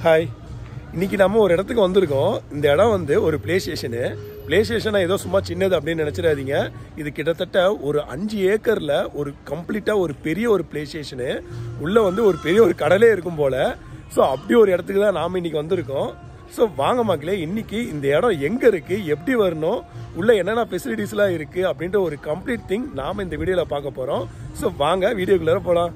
Hi, இன்னைக்கு நம்ம ஒரு இடத்துக்கு வந்திருக்கோம். இந்த இடம் வந்து ஒரு பிளே ஸ்டேஷனு. பிளே ஸ்டேஷனா ஏதோ சும்மா சின்னது அப்படின்னு நினைச்சிடாதீங்க. இது கிட்டத்தட்ட ஒரு 5 ஏக்கர்ல ஒரு கம்ப்ளீட்டா ஒரு பெரிய ஒரு பிளே ஸ்டேஷனு. உள்ள வந்து ஒரு பெரிய ஒரு கடலே இருக்கும் போல. ஸோ அப்படி ஒரு இடத்துக்கு தான் நாம இன்னைக்கு வந்திருக்கோம். ஸோ வாங்க மக்களே, இன்னைக்கு இந்த இடம் எங்க இருக்கு, எப்படி வரணும், உள்ள என்னென்ன ஃபெசிலிட்டிஸ்லாம் இருக்கு அப்படின்ற ஒரு கம்ப்ளீட் திங் நாம இந்த வீடியோல பார்க்க போறோம். ஸோ வாங்க வீடியோக்குள்ள போலாம்.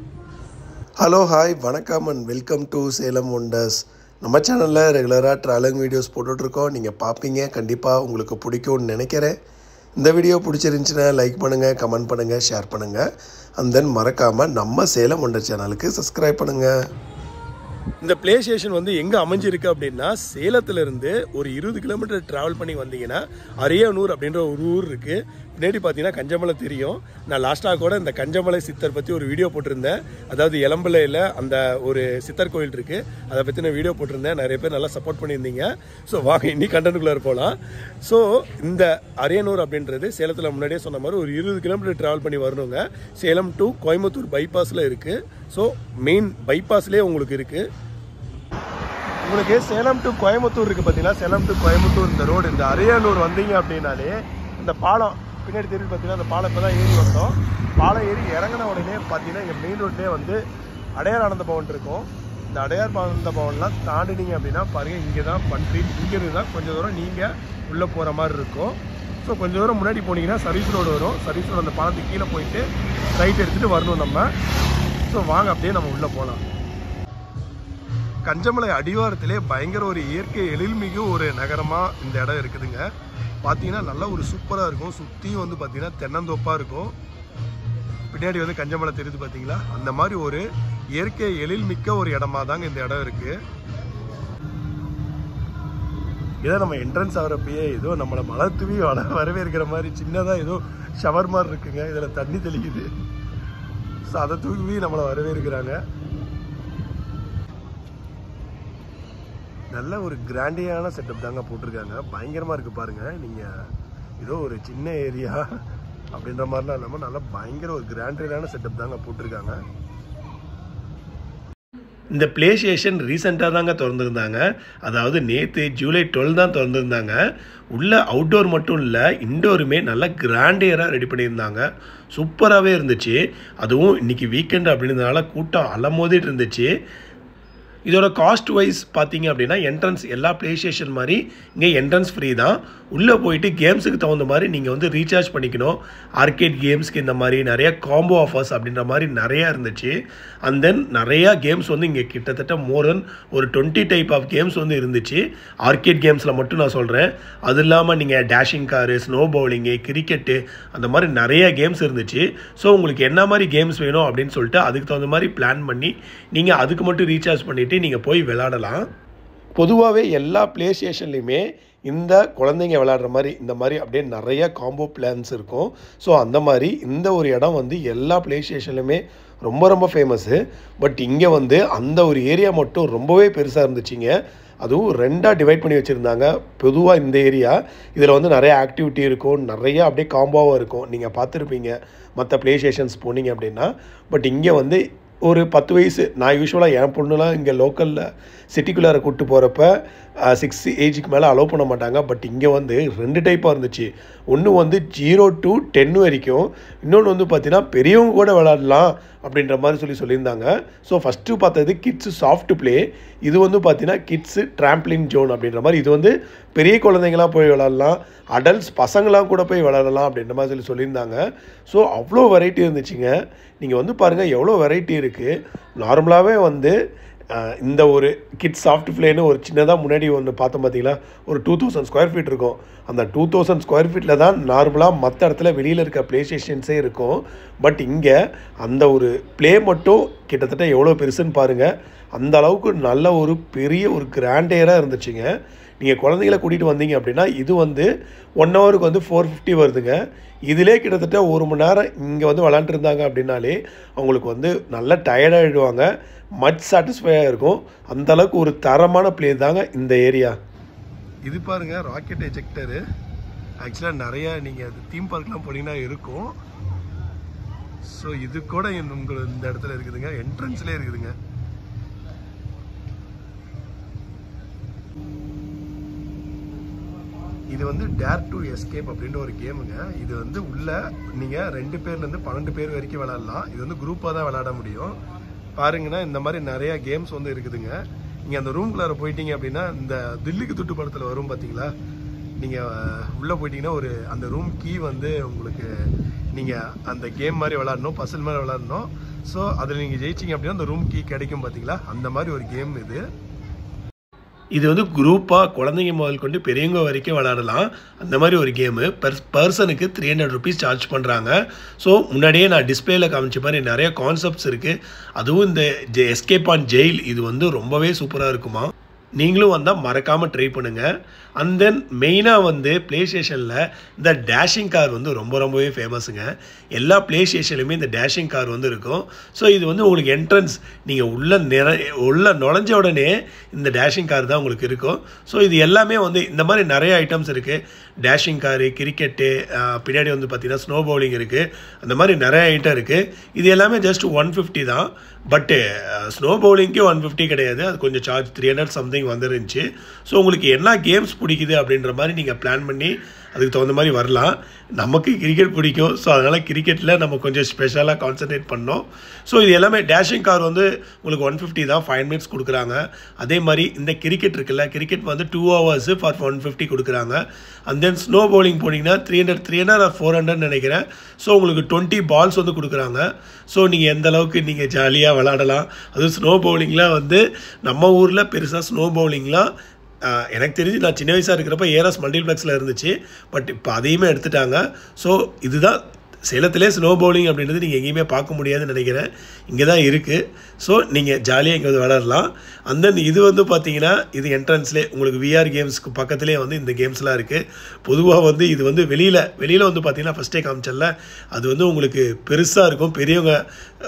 ஹலோ ஹாய் வணக்கம் and welcome to Salem wonders. நம்ம சேனலில் ரெகுலராக ட்ராவலிங் வீடியோஸ் போட்டுட்ருக்கோம். நீங்கள் பார்ப்பீங்க, கண்டிப்பாக உங்களுக்கு பிடிக்கும்னு நினைக்கிறேன். இந்த வீடியோ பிடிச்சிருந்துச்சுன்னா லைக் பண்ணுங்கள், கமெண்ட் பண்ணுங்கள், ஷேர் பண்ணுங்கள். அண்ட் தென் மறக்காமல் நம்ம சேலம் ஒண்டர் சேனலுக்கு சப்ஸ்கிரைப் பண்ணுங்கள். இந்த பிளே ஸ்டேஷன் வந்து எங்கே அமைஞ்சிருக்கு அப்படின்னா, சேலத்திலிருந்து ஒரு 20 கிலோமீட்டர் ட்ராவல் பண்ணி வந்தீங்கன்னா அரியனூர் அப்படின்ற ஒரு ஊர் இருக்குது. பின்னாடி பார்த்தீங்கன்னா கஞ்சமலை தெரியும். நான் லாஸ்ட்டாக கூட இந்த கஞ்சமலை சித்தர் பற்றி ஒரு வீடியோ போட்டிருந்தேன். அதாவது எலம்பலையில் அந்த ஒரு சித்தர் கோயில் இருக்குது, அதை பற்றி நான் வீடியோ போட்டிருந்தேன். நிறைய பேர் நல்லா சப்போர்ட் பண்ணியிருந்தீங்க. ஸோ வாங்க இன்னைக்கு கண்டென்ட்டுக்குள்ளே போகலாம். ஸோ இந்த அரியனூர் அப்படின்றது சேலத்தில் முன்னாடியே சொன்ன மாதிரி ஒரு 20 கிலோமீட்டர் ட்ராவல் பண்ணி வரணுங்க. சேலம் டு கோயம்புத்தூர் பைபாஸில் இருக்குது. ஸோ மெயின் பைபாஸ்லேயே உங்களுக்கு இருக்குது. உங்களுக்கு சேலம் டு கோயம்புத்தூர் இருக்குது பார்த்தீங்கன்னா, சேலம் டு கோயம்புத்தூர் இந்த ரோடு, இந்த அரியனூர் வந்தீங்க அப்படின்னாலே இந்த பாலம் பின்னாடி தெரியுது பார்த்தீங்கன்னா, அந்த பாலம் இப்போ தான் ஏறி வந்தோம். பாலம் ஏறி இறங்கின உடனே பார்த்தீங்கன்னா இங்கே மெயின் ரோட்லேயே வந்து அடையார் ஆனந்த பவன் இருக்கும். இந்த அடையார் ஆனந்த பவன்லாம் தாண்டினீங்க அப்படின்னா பாருங்கள், இங்கே தான் பண்ட்ரி. இங்கேருந்து தான் கொஞ்சம் தூரம் நீங்கள் உள்ளே போகிற மாதிரி இருக்கும். ஸோ கொஞ்சம் தூரம் முன்னாடி போனீங்கன்னா சர்வீஸ் ரோடு வரும். சர்வீஸ் ரோடு அந்த பாலத்துக்கு கீழே போயிட்டு ரைட் எடுத்துகிட்டு வரணும் நம்ம. ஸோ வாங்க அப்படியே நம்ம உள்ளே போகலாம். கஞ்சமலை அடிவாரத்திலே பயங்கர ஒரு இயற்கை எழில்மிகு ஒரு நகரமாக இந்த இடம் இருக்குதுங்க. பார்த்தீங்கன்னா நல்லா ஒரு சூப்பராக இருக்கும். சுற்றியும் வந்து பார்த்தீங்கன்னா தென்னந்தோப்பாக இருக்கும். பின்னாடி வந்து கஞ்சமலை தெரியுது பார்த்தீங்களா, அந்த மாதிரி ஒரு இயற்கை எழில்மிக்க ஒரு இடமா தாங்க இந்த இடம் இருக்குது. இதை நம்ம என்ட்ரன்ஸ் ஆகிறப்பயே ஏதோ நம்மளை மழை தூவி வரவேற்கிற மாதிரி சின்னதாக ஏதோ ஷவர் மாதிரி இருக்குங்க. இதில் தண்ணி தெளிக்குது. ஸோ அதை தூவி நம்மளை வரவேற்கிறாங்க. நல்ல ஒரு கிராண்டியான செட்டப் தாங்க போட்டிருக்காங்க. பயங்கரமாக இருக்குது பாருங்கள். நீங்கள் ஏதோ ஒரு சின்ன ஏரியா அப்படின்ற மாதிரிலாம் இல்லாமல் நல்லா பயங்கர ஒரு கிராண்டியரான செட்டப் தாங்க போட்டிருக்காங்க. இந்த பிளே ஸ்டேஷன் ரீசெண்டாக தாங்க திறந்துருந்தாங்க. அதாவது நேற்று ஜூலை 12 தான் திறந்துருந்தாங்க. உள்ள அவுட்டோர் மட்டும் இல்லை, இன்டோருமே நல்லா கிராண்டியராக ரெடி பண்ணியிருந்தாங்க. சூப்பராகவே இருந்துச்சு. அதுவும் இன்றைக்கி வீக்கெண்ட் அப்படின்றதுனால கூட்டம் அலமோதிட்டு இருந்துச்சு. இதோட காஸ்ட் வைஸ் பார்த்தீங்க அப்படின்னா, என்ட்ரன்ஸ் எல்லா பிளே ஸ்டேஷன் மாதிரி இங்கே என்ட்ரன்ஸ் ஃப்ரீ தான். உள்ளே போயிட்டு கேம்ஸுக்கு தகுந்த மாதிரி நீங்கள் வந்து ரீசார்ஜ் பண்ணிக்கணும். ஆர்கேட் கேம்ஸ்க்கு இந்த மாதிரி நிறையா காம்போ ஆஃபர்ஸ் அப்படின்ற மாதிரி நிறையா இருந்துச்சு. அண்ட் தென் நிறையா கேம்ஸ் வந்து இங்கே கிட்டத்தட்ட மோர் தென் ஒரு 20 டைப் ஆஃப் கேம்ஸ் வந்து இருந்துச்சு. ஆர்கேட் கேம்ஸில் மட்டும் நான் சொல்கிறேன். அது இல்லாமல் நீங்கள் dashing car, snow bowling, cricket, அந்த மாதிரி நிறைய கேம்ஸ் இருந்துச்சு. ஸோ உங்களுக்கு என்ன மாதிரி கேம்ஸ் வேணும் அப்படின்னு சொல்லிட்டு அதுக்கு தகுந்த மாதிரி பிளான் பண்ணி நீங்கள் அதுக்கு மட்டும் ரீசார்ஜ் பண்ணிவிட்டு நீங்கள் போய் விளையாடலாம். பொதுவாகவே எல்லா பிளே ஸ்டேஷன்லையுமே இந்த குழந்தைங்க விளையாடுற மாதிரி இந்த மாதிரி அப்படியே நிறைய காம்போ பிளான்ஸ் இருக்கும். ஸோ அந்த மாதிரி இந்த ஒரு இடம் வந்து எல்லா பிளே ஸ்டேஷன்லையுமே ரொம்ப ரொம்ப ஃபேமஸ்ஸு. பட் இங்கே வந்து அந்த ஒரு ஏரியா மட்டும் ரொம்பவே பெருசாக இருந்துச்சுங்க. அதுவும் 2ஆக டிவைட் பண்ணி வச்சுருந்தாங்க. பொதுவாக இந்த ஏரியா இதில் வந்து நிறைய ஆக்டிவிட்டி இருக்கும், நிறைய அப்படியே காம்போவாக இருக்கும். நீங்கள் பார்த்துருப்பீங்க மற்ற பிளே ஸ்டேஷன்ஸ் போனீங்க அப்படின்னா. பட் இங்கே வந்து ஒரு 10 வயசு, நான் யூஸ்வலாக என் பொண்ணுலாம் இங்கே லோக்கலில் சிட்டிக்குள்ளார கூப்பிட்டு போகிறப்ப 6 ஏஜுக்கு மேலே அலோவ் பண்ண மாட்டாங்க. பட் இங்கே வந்து 2 டைப்பாக இருந்துச்சு. ஒன்று வந்து 0 to 10 வரைக்கும், இன்னொன்று வந்து பார்த்தீங்கன்னா பெரியவங்க கூட விளையாடலாம் அப்படின்ற மாதிரி சொல்லியிருந்தாங்க. ஸோ ஃபஸ்ட்டு பார்த்தது கிட்ஸு சாஃப்ட் ப்ளே. இது வந்து பார்த்தீங்கன்னா கிட்ஸு ட்ராம்ப்ளின் ஜோன் அப்படின்ற மாதிரி. இது வந்து பெரிய குழந்தைங்களாம் போய் விளையாடலாம், அடல்ட்ஸ் பசங்களாம் கூட போய் விளையாடலாம் அப்படின்ற மாதிரி சொல்லியிருந்தாங்க. ஸோ அவ்வளோ வெரைட்டி இருந்துச்சுங்க. நீங்கள் வந்து பாருங்கள் எவ்வளோ வெரைட்டி இருக்குது. நார்மலாகவே வந்து இந்த ஒரு கிட்ஸ் சாஃப்ட் ப்ளேன்னு ஒரு சின்னதாக முன்னாடி ஒன்று பார்த்தோம் பார்த்தீங்களா, ஒரு 2000 ஸ்கொயர் ஃபீட் இருக்கும். அந்த 2000 ஸ்கொயர் ஃபீட்டில் தான் நார்மலாக மற்ற இடத்துல வெளியில் இருக்க ப்ளே ஸ்டேஷன்ஸே இருக்கும். பட் இங்கே அந்த ஒரு ப்ளே மட்டும் கிட்டத்தட்ட எவ்வளோ பெருசுன்னு பாருங்கள். அந்த அளவுக்கு நல்ல ஒரு பெரிய ஒரு கிராண்டியராக இருந்துச்சுங்க. நீங்கள் குழந்தைங்கள கூட்டிகிட்டு வந்தீங்க அப்படின்னா இது வந்து 1 ஹவருக்கு வந்து 450 வருதுங்க. இதிலே கிட்டத்தட்ட 1 மணி நேரம் இங்கே வந்து விளாண்டுருந்தாங்க அப்படின்னாலே அவங்களுக்கு வந்து நல்லா டயர்டாகிடுவாங்க. மச் சாட்டிஸ்ஃபையாக இருக்கும். அந்தளவுக்கு ஒரு தரமான ப்ளே தாங்க இந்த ஏரியா. இது பாருங்கள் ராக்கெட் எஜெக்டரு. ஆக்சுவலாக நிறையா நீங்கள் அது தீம் பார்க்லாம் போனீங்கன்னா இருக்கும். ஸோ இது கூட உங்களுக்கு இந்த இடத்துல இருக்குதுங்க, என்ட்ரன்ஸ்லேயே இருக்குதுங்க. இது வந்து டேர் டு எஸ்கேப் அப்படின்ற ஒரு கேமுங்க. இது வந்து உள்ள நீங்கள் 2 பேர்லேருந்து 12 பேர் வரைக்கும் விளாட்லாம். இது வந்து குரூப்பாக தான் விளாட முடியும். பாருங்கன்னா இந்த மாதிரி நிறையா கேம்ஸ் வந்து இருக்குதுங்க. நீங்கள் அந்த ரூம்குள்ளார போயிட்டீங்க அப்படின்னா இந்த தில்லுக்கு துட்டு படத்தில் வரும் பார்த்தீங்களா, நீங்கள் உள்ளே போயிட்டீங்கன்னா ஒரு அந்த ரூம் கீ வந்து உங்களுக்கு நீங்கள் அந்த கேம் மாதிரி விளாடணும், பசில் மாதிரி விளாடணும். ஸோ அதில் நீங்கள் ஜெயிச்சிங்க அப்படின்னா அந்த ரூம் கீ கிடைக்கும் பார்த்தீங்களா, அந்த மாதிரி ஒரு கேம் இது. இது வந்து குரூப்பாக குழந்தைங்க முதல் கொண்டு பெரியவங்க வரைக்கும் விளாடலாம். அந்த மாதிரி ஒரு கேமு. பர்சனுக்கு 300 rupees சார்ஜ் பண்ணுறாங்க. ஸோ முன்னாடியே நான் டிஸ்பிளேயில் காமிச்ச மாதிரி நிறைய கான்செப்ட்ஸ் இருக்குது. அதுவும் இந்த எஸ்கேப் ஆன் ஜெயில் இது வந்து ரொம்பவே சூப்பராக இருக்குமா. நீங்களும் வந்தால் மறக்காமல் ட்ரை பண்ணுங்கள். அண்ட் தென் மெயினாக வந்து ப்ளே ஸ்டேஷனில் இந்த டேஷிங் கார் வந்து ரொம்பவே ஃபேமஸுங்க. எல்லா ப்ளே ஸ்டேஷன்லையுமே இந்த டேஷிங் கார் வந்து இருக்கும். ஸோ இது வந்து உங்களுக்கு என்ட்ரன்ஸ், நீங்கள் உள்ள நுழைஞ்ச உடனே இந்த டேஷிங் கார் தான் உங்களுக்கு இருக்கும். ஸோ இது எல்லாமே வந்து இந்த மாதிரி நிறைய ஐட்டம்ஸ் இருக்குது. டேஷிங் காரு, கிரிக்கெட்டு, பின்னாடி வந்து பார்த்திங்கன்னா ஸ்னோ பவுலிங் இருக்குது. அந்த மாதிரி நிறைய ஐட்டம் இருக்குது. இது எல்லாமே ஜஸ்ட் 150 தான். பட்டு ஸ்னோ பவுலிங்க்கு 150 கிடையாது, அது கொஞ்சம் சார்ஜ் 300 சம்திங் வந்துருந்துச்சு. ஸோ உங்களுக்கு என்ன கேம்ஸ் பிடிக்குது அப்படின்ற மாதிரி நீங்கள் பிளான் பண்ணி அதுக்கு தகுந்த மாதிரி வரலாம். நமக்கு கிரிக்கெட் பிடிக்கும். ஸோ அதனால் கிரிக்கெட்டில் நம்ம கொஞ்சம் ஸ்பெஷலாக கான்சன்ட்ரேட் பண்ணோம். ஸோ இது எல்லாமே டேஷிங் கார் வந்து உங்களுக்கு 150 தான், 5 minutes கொடுக்குறாங்க. அதே மாதிரி இந்த கிரிக்கெட் இருக்குல்ல, கிரிக்கெட் வந்து 2 hours ஃபார் 150 கொடுக்குறாங்க. அண்ட் தென் ஸ்னோ பவுலிங் போனீங்கன்னா 300 or 400 நினைக்கிறேன். ஸோ உங்களுக்கு 20 balls வந்து கொடுக்குறாங்க. ஸோ நீங்கள் எந்த அளவுக்கு நீங்கள் ஜாலியாக விளாடலாம். அதுவும் ஸ்னோ பவுலிங்லாம் வந்து நம்ம ஊரில் பெருசாக ஸ்னோ பவுலிங்லாம் எனக்கு தெரிஞ்சு நான் சின்ன வயசாக இருக்கிறப்ப ஏஆர்எஸ் மல்டிப்ளெக்ஸில் இருந்துச்சு. பட் இப்போ அதையுமே எடுத்துட்டாங்க. ஸோ இதுதான் சேலத்திலே ஸ்னோ பவுலிங் அப்படின்றது நீங்கள் எங்கேயுமே பார்க்க முடியாதுன்னு நினைக்கிறேன். இங்கே தான் இருக்குது. ஸோ நீங்கள் ஜாலியாக இங்கே வந்து விளாடலாம். அந்த இது வந்து பார்த்தீங்கன்னா இது என்ட்ரன்ஸ்லேயே உங்களுக்கு விஆர் கேம்ஸ்க்கு பக்கத்துலேயே வந்து இந்த கேம்ஸ்லாம் இருக்குது. பொதுவாக வந்து இது வந்து வெளியில் வந்து பார்த்தீங்கன்னா ஃபஸ்ட்டே காமிச்சல, அது வந்து உங்களுக்கு பெருசாக இருக்கும், பெரியவங்க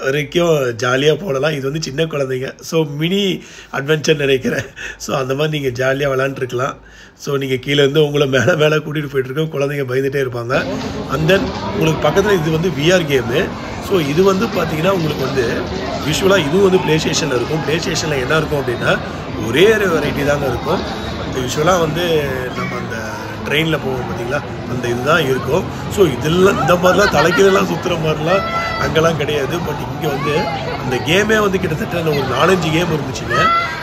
வரைக்கும் ஜாலியாக போடலாம். இது வந்து சின்ன குழந்தைங்க, ஸோ மினி அட்வென்ச்சர் நினைக்கிறேன். ஸோ அந்த மாதிரி நீங்கள் ஜாலியாக விளாண்டுருக்கலாம். ஸோ நீங்கள் கீழே இருந்து உங்களை மேலே கூட்டிகிட்டு போயிட்டுருக்கோம், குழந்தைங்க பயந்துகிட்டே இருப்பாங்க. அண்ட் தென் உங்களுக்கு பக்கத்தில் இது வந்து விஆர் கேமு. ஸோ இது வந்து பார்த்தீங்கன்னா உங்களுக்கு வந்து யூஸ்வலாக இதுவும் வந்து ப்ளே ஸ்டேஷனில் இருக்கும். ப்ளே ஸ்டேஷனில் என்ன இருக்கும் அப்படின்னா ஒரே ஒரு வெரைட்டி தாங்க இருக்கும். யூஸ்வலாக வந்து நம்ம அந்த ட்ரெயினில் போவோம் பார்த்தீங்களா, அந்த இதுதான் இருக்கும். ஸோ இதெல்லாம் இந்த மாதிரிலாம் தலைக்கீழெல்லாம் சுற்றுற மாதிரிலாம் அங்கெல்லாம் கிடையாது. பட் இங்கே வந்து அந்த கேமே வந்து கிட்டத்தட்ட ஒரு 4-5 கேம் இருந்துச்சுங்க.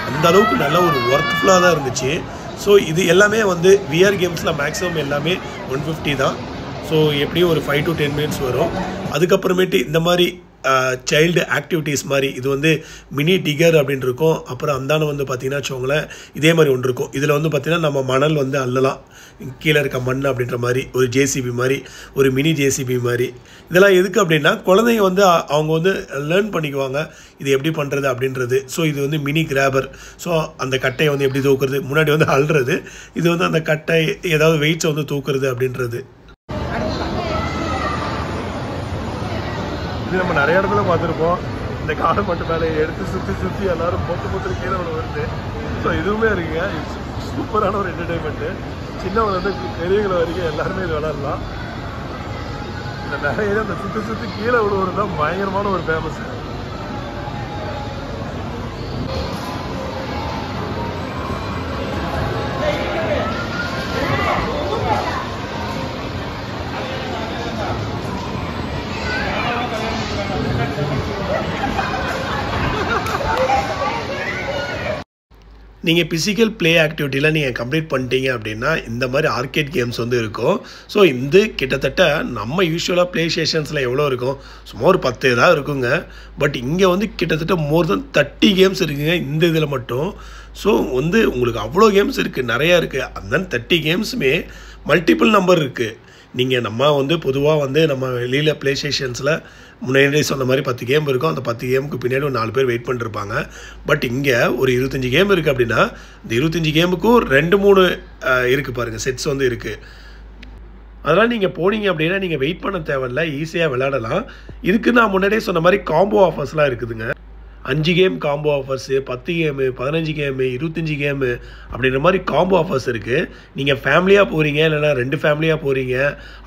அந்த அளவுக்கு நல்ல ஒரு ஒர்த்ஃபுல்லாக தான் இருந்துச்சு. ஸோ இது எல்லாமே வந்து விஆர் கேம்ஸில் மேக்ஸிமம் எல்லாமே 150 தான். ஸோ எப்படியும் ஒரு 5 to 10 minutes வரும். அதுக்கப்புறமேட்டு இந்த மாதிரி சைல்டு ஆக்டிவிட்டீஸ் மாதிரி இது வந்து மினி டிகர் அப்படின்னு இருக்கும். அப்புறம் அந்தான வந்து பார்த்திங்கன்னா வச்சுக்கோங்களேன் இதே மாதிரி ஒன்று இருக்கும். இதில் வந்து பார்த்திங்கன்னா நம்ம மணல் வந்து அள்ளலாம், கீழே இருக்க மண் அப்படின்ற மாதிரி ஒரு ஜேசிபி மாதிரி, ஒரு மினி ஜேசிபி மாதிரி. இதெல்லாம் எதுக்கு அப்படின்னா குழந்தைங்க வந்து அவங்க வந்து லேர்ன் பண்ணிக்குவாங்க இது எப்படி பண்ணுறது அப்படின்றது. ஸோ இது வந்து மினி கிராபர். ஸோ அந்த கட்டையை வந்து எப்படி தூக்குறது, முன்னாடி வந்து அள்ளுறது, இது வந்து அந்த கட்டை ஏதாவது வெயிட்ஸை வந்து தூக்குறது அப்படின்றது. இது நம்ம நிறைய இடத்துல பார்த்துருப்போம். இந்த காடை மட்டும் மேலே எடுத்து சுற்றி எல்லாரும் பொத்து கீழே வருது. ஸோ இதுவுமே இருக்குங்க. சூப்பரான ஒரு என்டர்டைன்மெண்ட்டு. சின்னவங்க வந்து பெரியவங்களை வரைக்கும் எல்லாருமே இது விளாட்லாம். இந்த நிறைய அந்த சுற்றி கீழே விழுவுறது தான் பயங்கரமான ஒரு ஃபேமஸ். நீங்கள் ஃபிசிக்கல் ப்ளே ஆக்டிவிட்டியில் நீங்கள் கம்ப்ளீட் பண்ணிட்டீங்க அப்படின்னா இந்த மாதிரி ஆர்கேட் கேம்ஸ் வந்து இருக்கும். ஸோ இது கிட்டத்தட்ட நம்ம யூஸ்வலாக ப்ளே ஸ்டேஷன்ஸில் எவ்வளோ இருக்கும், சும்மா ஒரு 10 தான் இருக்குங்க. பட் இங்கே வந்து கிட்டத்தட்ட மோர் தென் 30 கேம்ஸ் இருக்குங்க இந்த இதில் மட்டும். ஸோ வந்து உங்களுக்கு அவ்வளோ கேம்ஸ் இருக்குது, நிறையா இருக்குது. அந்த 30 கேம்ஸுமே மல்டிபிள் நம்பர் இருக்குது. நீங்கள் நம்ம வந்து பொதுவாக வந்து நம்ம வெளியில் ப்ளே ஸ்டேஷன்ஸில் முன்னாடி சொன்ன மாதிரி 10 கேம் இருக்கும். அந்த 10 கேமுக்கு பின்னாடி ஒரு 4 பேர் வெயிட் பண்ணிருப்பாங்க. பட் இங்கே ஒரு 25 கேம் இருக்குது அப்படின்னா இந்த 25 கேமுக்கும் 2-3 இருக்குது பாருங்கள், செட்ஸ் வந்து இருக்குது. அதனால் நீங்கள் போனீங்க அப்படின்னா நீங்கள் வெயிட் பண்ண தேவையில்ல, ஈஸியாக விளையாடலாம். இதுக்கு நான் முன்னாடியே சொன்ன மாதிரி காம்போ ஆஃபர்ஸ்லாம் இருக்குதுங்க. 5 game combo offers, 10 game, 15 game, 25 game அப்படின்ற மாதிரி காம்போ ஆஃபர்ஸ் இருக்குது. நீங்கள் ஃபேமிலியாக போகிறீங்க இல்லைனா 2 ஃபேமிலியாக போகிறீங்க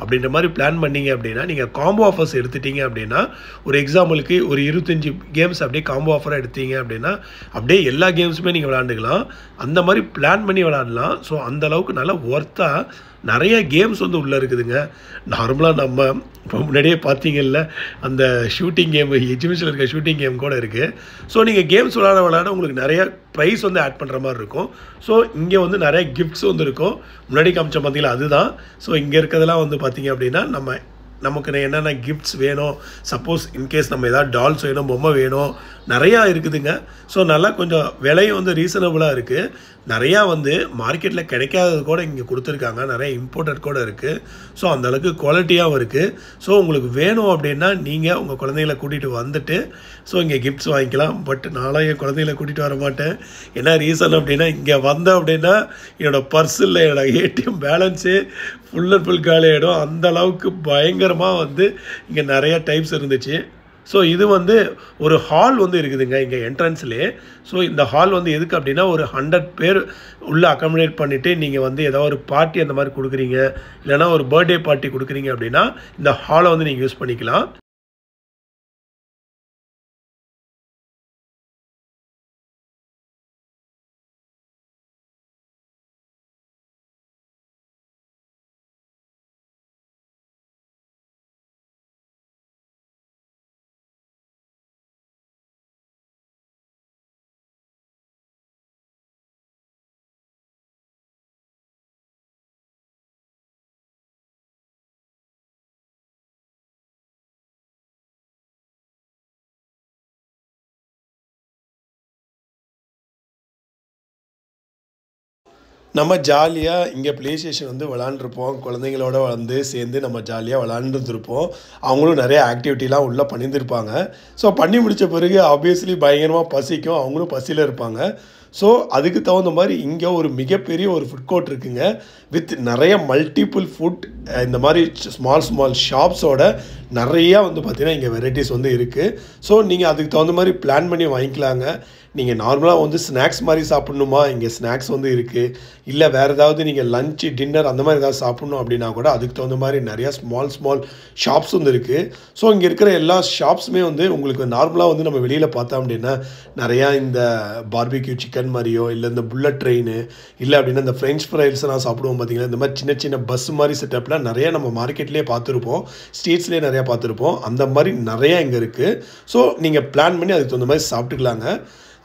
அப்படின்ற மாதிரி பிளான் பண்ணிங்க அப்படின்னா நீங்கள் காம்போ ஆஃபர்ஸ் எடுத்துட்டீங்க அப்படின்னா ஒரு எக்ஸாம்பிளுக்கு ஒரு 25 கேம்ஸ் அப்படியே காம்போ ஆஃபராக எடுத்தீங்க அப்படின்னா அப்படியே எல்லா கேம்ஸுமே நீங்கள் விளாண்டுக்கலாம். அந்த மாதிரி பிளான் பண்ணி விளாடலாம். ஸோ அந்தளவுக்கு நல்லா ஒர்த்தாக நிறைய கேம்ஸ் வந்து உள்ளே இருக்குதுங்க. நார்மலாக நம்ம இப்போ முன்னாடியே பார்த்தீங்கல்ல, அந்த ஷூட்டிங் கேம், எக்ஸிபிஷனில் இருக்க ஷூட்டிங் கேம் கூட இருக்குது. ஸோ நீங்கள் கேம்ஸ் விளாட உங்களுக்கு நிறைய ப்ரைஸ் வந்து ஆட் பண்ணுற மாதிரி இருக்கும். ஸோ இங்கே வந்து நிறைய கிஃப்ட்ஸ் வந்து இருக்கும். முன்னாடி காமிச்ச பார்த்தீங்களா, அதுதான். ஸோ இங்கே இருக்கிறதெல்லாம் வந்து பார்த்தீங்க அப்படின்னா நமக்கு என்னென்ன கிஃப்ட்ஸ் வேணும், சப்போஸ் இன்கேஸ் நம்ம எதாவது டால்ஸ் வேணும், பொம்மை வேணும், நிறையா இருக்குதுங்க. ஸோ நல்லா கொஞ்சம் விலையும் வந்து ரீசனபுளாக இருக்குது. நிறையா வந்து மார்க்கெட்டில் கிடைக்காதது கூட இங்கே கொடுத்துருக்காங்க. நிறைய இம்போர்ட்டட் கூட இருக்குது. ஸோ அந்தளவுக்கு குவாலிட்டியாகவும் இருக்குது. ஸோ உங்களுக்கு வேணும் அப்படின்னா நீங்கள் உங்கள் குழந்தைகளை கூட்டிகிட்டு வந்துட்டு ஸோ இங்கே கிஃப்ட்ஸ் வாங்கிக்கலாம். பட் நானும் என் குழந்தைகளை கூட்டிகிட்டு வர மாட்டேன். என்ன ரீசன் அப்படின்னா, இங்கே வந்தேன் அப்படின்னா என்னோடய பர்ஸில் என்னோடய ATM balance full and full காலி ஆகிடும். அந்த அளவுக்கு பயங்கரமாக வந்து இங்கே நிறைய டைப்ஸ் இருந்துச்சு. ஸோ இது வந்து ஒரு ஹால் வந்து இருக்குதுங்க இங்கே என்ட்ரன்ஸ்லேயே. ஸோ இந்த ஹால் வந்து எதுக்கு அப்படின்னா, ஒரு 100 பேர் உள்ளே அக்காமடேட் பண்ணிவிட்டு நீங்கள் வந்து ஏதாவது ஒரு பார்ட்டி அந்த மாதிரி கொடுக்குறீங்க, இல்லைனா ஒரு பர்த்டே பார்ட்டி கொடுக்குறீங்க அப்படின்னா இந்த ஹாலை வந்து நீங்கள் யூஸ் பண்ணிக்கலாம். நம்ம ஜாலியாக இங்கே ப்ளே ஸ்டேஷன் வந்து விளாண்டுருப்போம். குழந்தைங்களோட வந்து சேர்ந்து நம்ம ஜாலியாக விளாண்டுருந்துருப்போம். அவங்களும் நிறைய ஆக்டிவிட்டிலாம் உள்ளே பண்ணியிருந்திருப்பாங்க. ஸோ பண்ணி முடித்த பிறகு ஆப்வியஸ்லி பயங்கரமாக பசிக்கும். அவங்களும் பசியில் இருப்பாங்க. ஸோ அதுக்கு தகுந்த மாதிரி இங்கே ஒரு மிகப்பெரிய ஒரு ஃபுட் கோர்ட் இருக்குங்க. வித் நிறைய மல்டிபிள் ஃபுட், இந்த மாதிரி ஸ்மால் ஷாப்ஸோட நிறையா வந்து பார்த்திங்கன்னா இங்கே வெரைட்டிஸ் வந்து இருக்குது. ஸோ நீங்கள் அதுக்கு தகுந்த மாதிரி பிளான் பண்ணி வாங்கிக்கலாங்க. நீங்கள் நார்மலாக வந்து ஸ்நாக்ஸ் மாதிரி சாப்பிட்ணுமா, இங்கே ஸ்நாக்ஸ் வந்து இருக்குது. இல்லை வேறு ஏதாவது நீங்கள் லஞ்சு, டின்னர் அந்த மாதிரி ஏதாவது சாப்பிட்ணும் அப்படின்னா கூட அதுக்கு தகுந்த மாதிரி நிறையா ஸ்மால் ஷாப்ஸ் வந்து இருக்குது. ஸோ இங்கே இருக்கிற எல்லா ஷாப்ஸுமே வந்து உங்களுக்கு நார்மலாக வந்து நம்ம வெளியில் பார்த்தோம் அப்படின்னா நிறையா இந்த பார்பிக்யூ சிக்கன் மாதிரியோ, இல்லை இந்த புல்லட் ட்ரெயின், இல்லை அப்படின்னா இந்த ஃப்ரெஞ்ச் ஃப்ரைஸ்லாம் சாப்பிடுவோம் பார்த்தீங்கன்னா, இந்த மாதிரி சின்ன பஸ் மாதிரி செட்டப்லாம் நிறையா நம்ம மார்க்கெட்லேயே பார்த்துருப்போம், ஸ்ட்ரீட்ஸ்லேயே நிறையா பார்த்துருப்போம். அந்த மாதிரி நிறையா இங்கே இருக்குது. ஸோ நீங்கள் பிளான் பண்ணி அதுக்கு தகுந்த மாதிரி சாப்பிட்டுக்கலாங்க.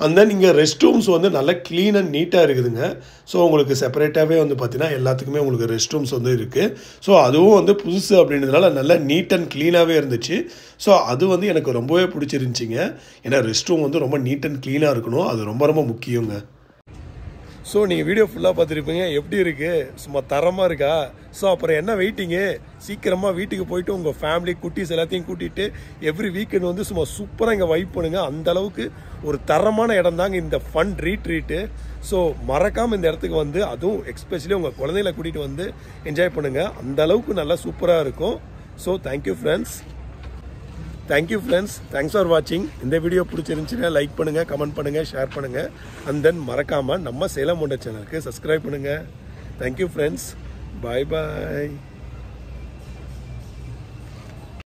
அண்ட் தென் இங்கே ரெஸ்ட் ரூம்ஸ் வந்து நல்லா க்ளீன் அண்ட் நீட்டாக இருக்குதுங்க. ஸோ உங்களுக்கு செப்பரேட்டாகவே வந்து பார்த்தீங்கன்னா எல்லாத்துக்குமே உங்களுக்கு ரெஸ்ட் ரூம்ஸ் வந்து இருக்குது. ஸோ அதுவும் வந்து புதுசு அப்படின்றதுனால நல்லா நீட் அண்ட் க்ளீனாகவே இருந்துச்சு. ஸோ அது வந்து எனக்கு ரொம்பவே பிடிச்சிருந்துச்சிங்க. ஏன்னா ரெஸ்ட் ரூம் வந்து ரொம்ப நீட் அண்ட் க்ளீனாக இருக்கணும், அது ரொம்ப முக்கியங்க. ஸோ நீங்கள் வீடியோ ஃபுல்லாக பார்த்துருப்பீங்க. எப்படி இருக்குது, சும்மா தரமாக இருக்கா? ஸோ அப்புறம் என்ன வெயிட்டிங்கு, சீக்கிரமாக வீட்டுக்கு போயிட்டு உங்கள் ஃபேமிலி குட்டீஸ் எல்லாத்தையும் கூட்டிகிட்டு எவ்ரி வீக்கெண்ட் வந்து சும்மா சூப்பராக இங்கே வைப் பண்ணுங்கள். அந்தளவுக்கு ஒரு தரமான இடம் தாங்க இந்த ஃபன் ரீட்ரீட்டு. ஸோ மறக்காமல் இந்த இடத்துக்கு வந்து, அதுவும் எக்ஸ்பெஷலி உங்கள் குழந்தைகளை கூட்டிகிட்டு வந்து என்ஜாய் பண்ணுங்கள். அந்தளவுக்கு நல்லா சூப்பராக இருக்கும். So thank you friends, thanks for வாட்சிங். இந்த வீடியோ பிடிச்சிருந்துச்சுன்னா லைக் பண்ணுங்கள், கமெண்ட் பண்ணுங்கள், ஷேர் பண்ணுங்கள். அண்ட் தென் மறக்காமல் நம்ம சேலம் ஒண்டர் சேனலுக்கு சப்ஸ்கிரைப் பண்ணுங்கள். தேங்க்யூ ஃப்ரெண்ட்ஸ், பாய்.